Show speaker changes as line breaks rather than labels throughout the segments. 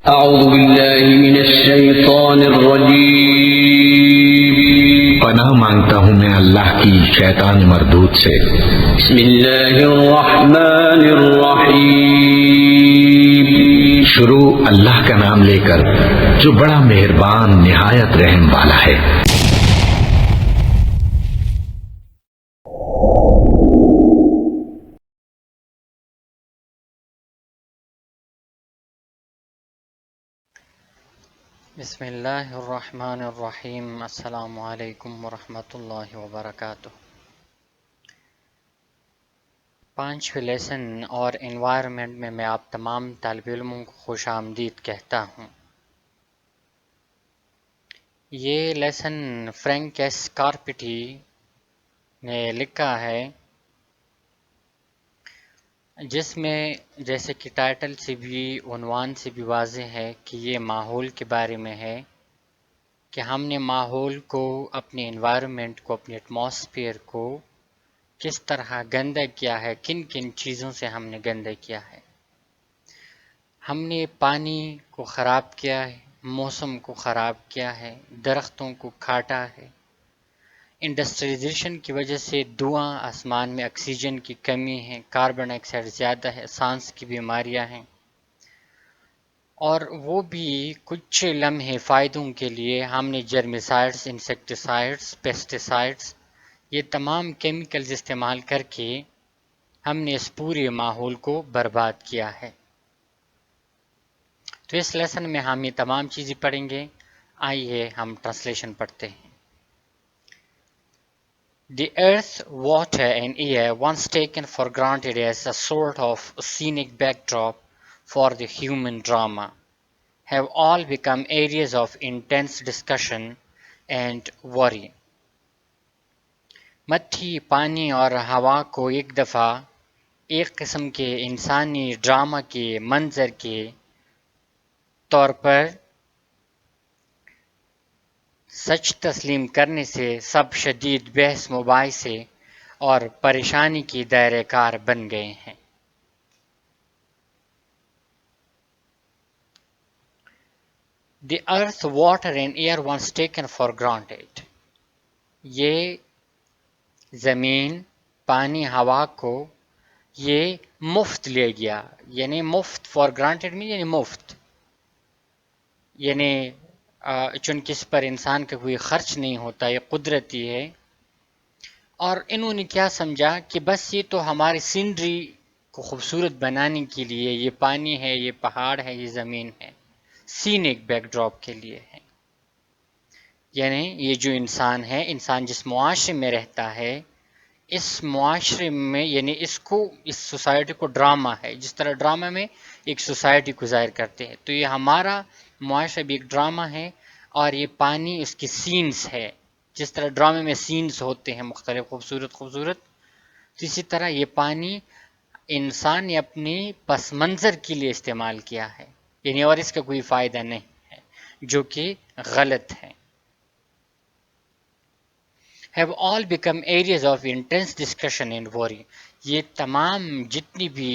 أعوذ بالله من الشيطان الرجيم
پناہ مانگتا ہوں میں اللہ کی شیطان مردود سے۔
بسم الله الرحمن الرحيم
شروع اللہ کا نام لے کر جو بڑا مہربان نہایت رحم والا ہے۔
بسم اللہ الرحمن الرحیم۔ السلام علیکم ورحمۃ اللہ وبرکاتہ۔ 5ویں لیسن اور انوائرمنٹ میں آپ تمام طالب علموں کو خوش آمدید کہتا ہوں۔ یہ لیسن فرینک ایس کارپیٹی نے لکھا ہے، جس میں جیسے کہ ٹائٹل سے بھی عنوان سے بھی واضح ہے کہ یہ ماحول کے بارے میں ہے کہ ہم نے ماحول کو، اپنے انوائرمنٹ کو، اپنے ایٹماسفیئر کو کس طرح گندا کیا ہے، کن کن چیزوں سے ہم نے گندا کیا ہے۔ ہم نے پانی کو خراب کیا ہے، موسم کو خراب کیا ہے، درختوں کو کاٹا ہے، انڈسٹریلائزیشن کی وجہ سے دھواں، آسمان میں آکسیجن کی کمی ہے، کاربن ڈائی آکسائڈ زیادہ ہے، سانس کی بیماریاں ہیں، اور وہ بھی کچھ لمحے فائدوں کے لیے ہم نے جرمیسائڈس، انسیکٹیسائڈس، پیسٹیسائڈس، یہ تمام کیمیکلز استعمال کر کے ہم نے اس پورے ماحول کو برباد کیا ہے۔ تو اس لیسن میں ہم یہ تمام چیزیں پڑھیں گے۔ آئیے ہم ٹرانسلیشن پڑھتے ہیں۔ The earth, water and air, once taken for granted as a sort of scenic backdrop for the human drama, have all become areas of intense discussion and worry. مٹی، پانی اور ہوا کو ایک دفعہ ایک قسم کے انسانی ڈرامہ کے منظر کے طور پر سچ تسلیم کرنے سے سب شدید بحث مباحثے اور پریشانی کی دائرہ کار بن گئے ہیں۔ The earth, water and air once taken for granted. یہ زمین، پانی، ہوا کو یہ مفت لے گیا، یعنی مفت فار گرانٹیڈ میں یعنی مفت، یعنی چونکہ اس پر انسان کا کوئی خرچ نہیں ہوتا، یہ قدرتی ہے، اور انہوں نے کیا سمجھا کہ بس یہ تو ہماری سینری کو خوبصورت بنانے کے لیے یہ پانی ہے، یہ پہاڑ ہے، یہ زمین ہے، سینک بیک ڈراپ کے لیے ہے۔ یعنی یہ جو انسان ہے، انسان جس معاشرے میں رہتا ہے، اس معاشرے میں یعنی اس سوسائٹی کو ڈرامہ ہے، جس طرح ڈرامہ میں ایک سوسائٹی کو ظاہر کرتے ہیں، تو یہ ہمارا معاشرہ بھی ایک ڈرامہ ہے، اور یہ پانی اس کی سینز ہے، جس طرح ڈرامے میں سینز ہوتے ہیں مختلف خوبصورت، تو اسی طرح یہ پانی انسان نے اپنی پس منظر کے لیے استعمال کیا ہے، یعنی اور اس کا کوئی فائدہ نہیں ہے، جو کہ غلط ہے۔ have all become areas of intense discussion and worry. یہ تمام جتنی بھی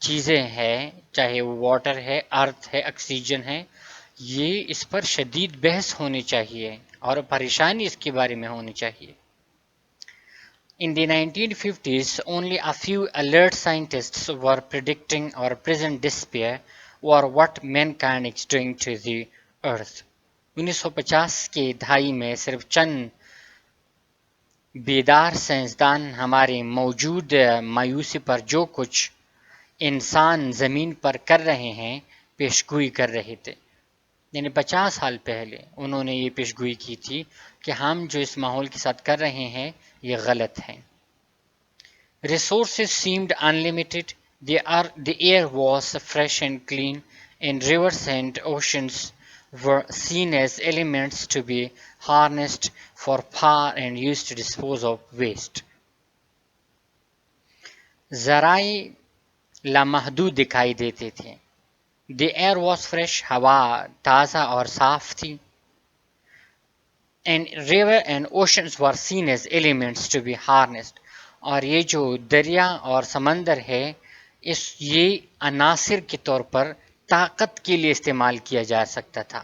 چیزیں ہیں، چاہے وہ واٹر ہے، ارتھ ہے، آکسیجن ہے، یہ اس پر شدید بحث ہونی چاہیے اور پریشانی اس کے بارے میں ہونی چاہیے۔ In the 1950s, only a few alert scientists were predicting our present despair or what mankind is doing to the earth. 1950 کے دہائی میں صرف چند بیدار سائنسدان ہمارے موجود مایوسی پر جو کچھ انسان زمین پر کر رہے ہیں پیشگوئی کر رہے تھے، یعنی 50 سال پہلے انہوں نے یہ پیشگوئی کی تھی کہ ہم جو اس ماحول کے ساتھ کر رہے ہیں یہ غلط ہے۔ Resources seemed unlimited, the air was fresh and clean, and rivers and oceans were seen as elements to be harnessed for power and used to dispose of waste. ذرائع لامحدود دکھائی دیتے تھے۔ The air was fresh، ہوا تازہ اور صاف تھی، and river and oceans were seen as elements to be harnessed، اور یہ جو دریا اور سمندر ہے یہ عناصر کے طور پر طاقت کے لیے استعمال کیا جا سکتا تھا.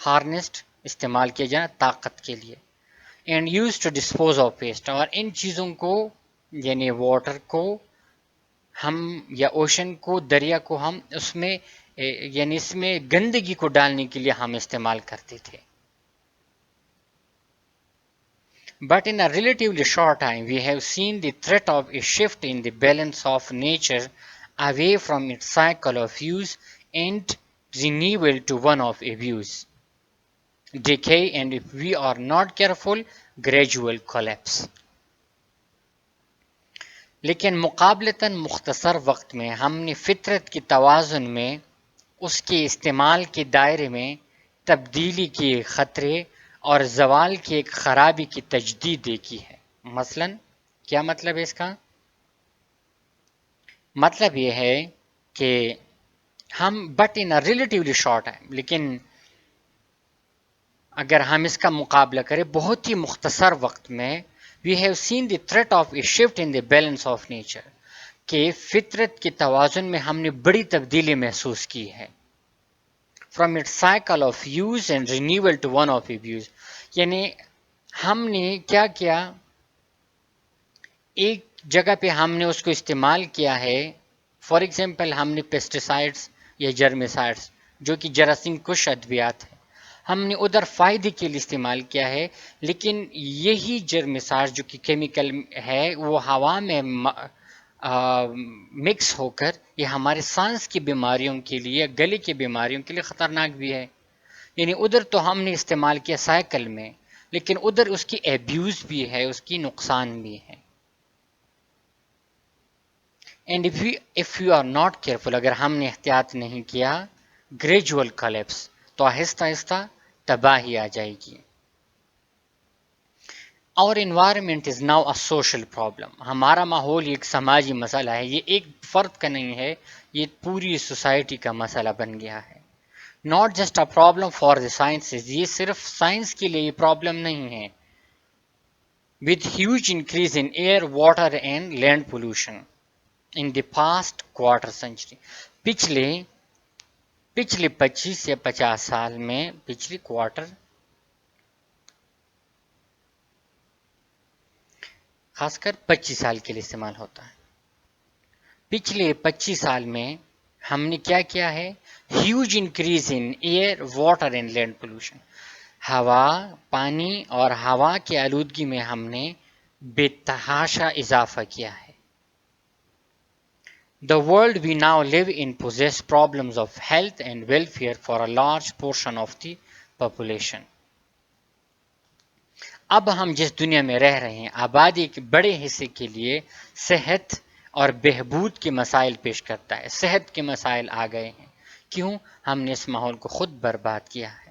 ہارنسڈ استعمال کیا جانا طاقت کے لیے. And use to dispose of waste, اور ان چیزوں کو یعنی واٹر کو ہم یا اوشن کو، دریا کو ہم اس میں یعنی اس میں گندگی کو ڈالنے کے لیے ہم استعمال کرتے تھے. But in a relatively short time, we have seen the threat of a shift in the balance of nature away from its cycle of use and renewal to one of abuse, decay, and if we are not careful, gradual collapse. لیکن مقابلتاً مختصر وقت میں ہم نے فطرت کے توازن میں اس کے استعمال کے دائرے میں تبدیلی کے خطرے اور زوال کی ایک خرابی کی تجدید دیکھی ہے. مثلاً کیا مطلب ہے اس کا؟ مطلب یہ ہے کہ ہم but in relatively short time, لیکن اگر ہم اس کا مقابلہ کریں بہت ہی مختصر وقت میں، we have seen the threat of a shift in the balance of nature، کہ فطرت کے توازن میں ہم نے بڑی تبدیلی محسوس کی ہے. from its cycle of use and renewal to one of abuse، یعنی ہم نے کیا کیا، ایک جگہ پہ ہم نے اس کو استعمال کیا ہے. فار ایگزامپل ہم نے پیسٹیسائڈس یا جرمیسائڈس جو کہ جراثیم کش ادویات ہیں، ہم نے ادھر فائدے کے لیے استعمال کیا ہے، لیکن یہی جرمیسائڈ جو کہ کیمیکل ہے وہ ہوا میں مکس ہو کر یہ ہمارے سانس کی بیماریوں کے لیے، گلے کی بیماریوں کے لیے خطرناک بھی ہے. یعنی ادھر تو ہم نے استعمال کیا سائیکل میں، لیکن ادھر اس کی ایبیوز بھی ہے، اس کی نقصان بھی ہے. And if you are not careful، اگر ہم نے احتیاط نہیں کیا، گریجول کلیپس، تو آہستہ آہستہ تباہی آ جائے گی. اور environment is now a social problem، ہمارا ماحول ایک سماجی مسئلہ ہے، یہ ایک فرد کا نہیں ہے، یہ پوری سوسائٹی کا مسئلہ بن گیا ہے. not just a problem for the sciences، یہ صرف سائنس کے لیے یہ پرابلم نہیں ہے. with huge increase in air, water and land pollution in the past quarter century، پچھلے 25 یا 50 سال میں، پچھلی کوارٹر خاص کر 25 سال کے لیے استعمال ہوتا ہے. پچھلے 25 سال میں ہم نے کیا کیا ہے؟ Huge increase in air, water and land pollution, ہوا، پانی اور ہوا کی آلودگی میں ہم نے بے تحاشا اضافہ کیا ہے. The world we now live in possess problems of health and welfare for a large portion of the population. اب ہم جس دنیا میں رہ رہے ہیں، آبادی کے بڑے حصے کے لیے صحت اور بہبود کے مسائل پیش کرتا ہے. صحت کے مسائل آ گئے ہیں، کیوں؟ ہم نے اس ماحول کو خود برباد کیا ہے.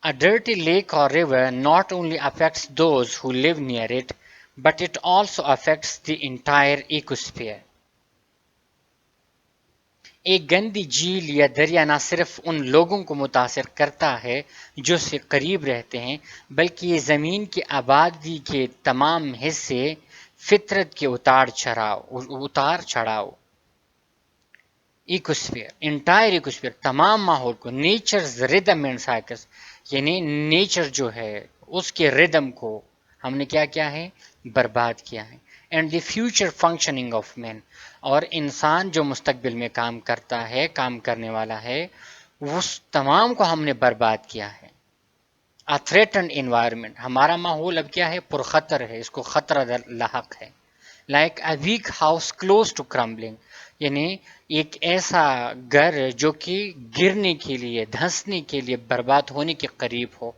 A dirty lake or river not only affects those who live near it, but it also affects the entire ecosphere. ایک گندی جھیل یا دریا نہ صرف ان لوگوں کو متاثر کرتا ہے جو اس سے قریب رہتے ہیں، بلکہ یہ زمین کی آبادی کے تمام حصے، فطرت کے اتار چڑھاؤ ایکوسفیئر، انٹائر ایکوسفیئر، تمام ماحول کو، نیچرز ریدم اینڈ سائیکلز، یعنی نیچر جو ہے اس کے ریدم کو ہم نے کیا کیا ہے؟ برباد کیا ہے. And the future functioning of man, اور انسان جو مستقبل میں کام کرتا ہے، کام کرنے والا ہے، اس تمام کو ہم نے برباد کیا ہے. A threatened environment، ہمارا ماحول اب کیا ہے؟ پرخطر ہے، اس کو خطرہ لاحق ہے. Like a weak house close to crumbling، یعنی ایک ایسا گھر جو کہ گرنے کے لیے، دھنسنے کے لیے، برباد ہونے کے قریب ہو.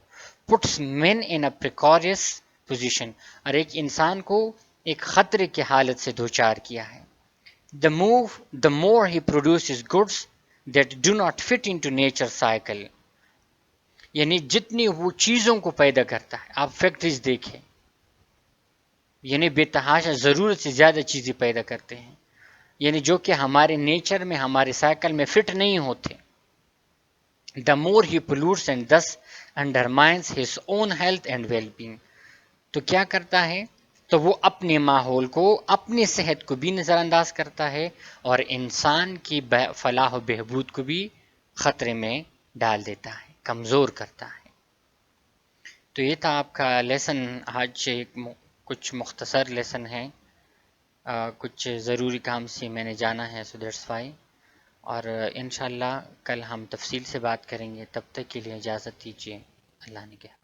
Puts men in a precarious position، اور ایک انسان کو ایک خطرے کی حالت سے دوچار کیا ہے. The more he produces goods that do not fit into nature cycle، یعنی جتنی وہ چیزوں کو پیدا کرتا ہے، آپ فیکٹریز دیکھیں، یعنی بے تحاشا ضرورت سے زیادہ چیزیں پیدا کرتے ہیں، یعنی جو کہ ہمارے نیچر میں، ہمارے سائیکل میں فٹ نہیں ہوتے. The more he pollutes and thus undermines his own health and well-being، تو کیا کرتا ہے؟ تو وہ اپنے ماحول کو، اپنی صحت کو بھی نظر انداز کرتا ہے اور انسان کی فلاح و بہبود کو بھی خطرے میں ڈال دیتا ہے، کمزور کرتا ہے۔ تو یہ تھا آپ کا لیسن آج، کچھ مختصر لیسن ہے، کچھ ضروری کام سے میں نے جانا ہے، سو دیٹس وائی۔ اور انشاءاللہ کل ہم تفصیل سے بات کریں گے، تب تک کے لیے اجازت دیجیے، اللہ نگہبان۔